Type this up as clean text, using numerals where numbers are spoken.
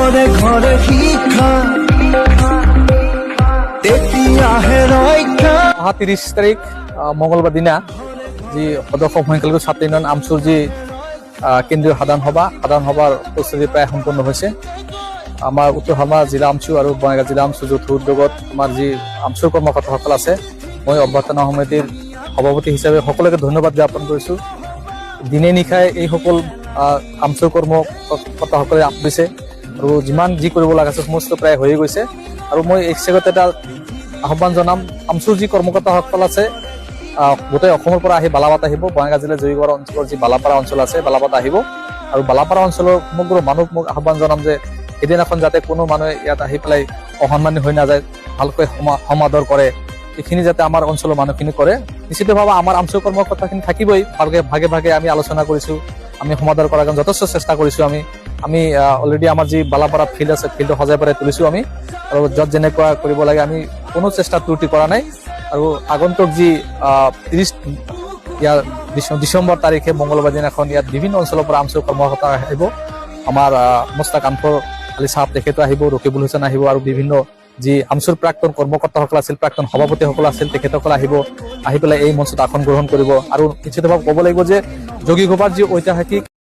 ঘৰে ঘৰে শিক্ষা তেতিয়াহে ৰক্ষা। অহা 30 তাৰিখ মঙ্গলবাৰ দিনা যি সদস্য সংখ্যালঘু ছাত্ৰ ইউনিয়ন আমচুৰ যি কেন্দ্ৰীয় সাধাৰণ সভাৰ প্ৰস্তুতি প্ৰায় সম্পূৰ্ণ হৈছে। আমাৰ উত্তৰ হামা জিলা আমচু আৰু বঙাইগাঁও জিলা আমচু যৌথ উদ্যোগত আমাৰ যি আমচুৰ কৰ্মকৰ্তাসকল আছে, মই অভ্যৰ্থনা সমিতিৰ সভাপতি হিচাপে সকলোকে ধন্যবাদ জ্ঞাপন কৰিছোঁ। দিনে নিশাই এইসকল আমচুৰ কৰ্মকৰ্তাসকলে আগবাঢ়িছে আৰু যিমান যি কৰিব লগা আছে সমস্ত প্ৰায় হৈয়ে গৈছে। আৰু মই এই চেগত এটা আহ্বান জনাম, আমচুৰ যি কৰ্মকৰ্তাসকল আছে গোটেই অসমৰ পৰা আহি বালাপাত আহিব। বঙাইগাঁও জিলাৰ জয়গড় অঞ্চলৰ যি বালাপাৰা অঞ্চল আছে, বালাপাত আহিব। আৰু বালাপাৰা অঞ্চলৰ সমগ্ৰ মানুহক মোক আহ্বান জনাম যে সেইদিনাখন যাতে কোনো মানুহে ইয়াত আহি পেলাই অসন্মানী হৈ নাযায়, ভালকৈ সমাদৰ কৰে, এইখিনি যাতে আমাৰ অঞ্চলৰ মানুহখিনি কৰে। নিশ্চিতভাৱে আমাৰ আমচুৰ কৰ্মকৰ্তাখিনি থাকিবই, ভাগে ভাগে আমি আলোচনা কৰিছোঁ, আমি সমাদৰ কৰাৰ কাৰণে যথেষ্ট চেষ্টা কৰিছোঁ। আমি অলৰেডি আমাৰ যি বালাপাৰা ফিল্ড আছে, ফিল্ডটো সজাই পৰাই তুলিছোঁ আমি, আৰু য'ত যেনেকুৱা কৰিব লাগে আমি কোনো চেষ্টা ত্ৰুটি কৰা নাই। আৰু আগন্তুক যি 30 ডিচেম্বৰ তাৰিখে মঙ্গলবাৰ দিনাখন ইয়াত বিভিন্ন অঞ্চলৰ পৰা আমচুৰ কৰ্মকৰ্তা আহিব। আমাৰ মুস্তাক আনফৰ আলী চাহাব তেখেতো আহিব, ৰকিবুল হুছেইন আহিব, আৰু বিভিন্ন যি আমচুৰ প্ৰাক্তন কৰ্মকৰ্তাসকল আছিল, প্ৰাক্তন সভাপতিসকল আছিল, তেখেতসকল আহিব, আহি পেলাই এই মঞ্চত আসন গ্ৰহণ কৰিব। আৰু নিশ্চিতভাৱে ক'ব লাগিব যে যোগীঘোপাৰ যি ঐতিহাসিক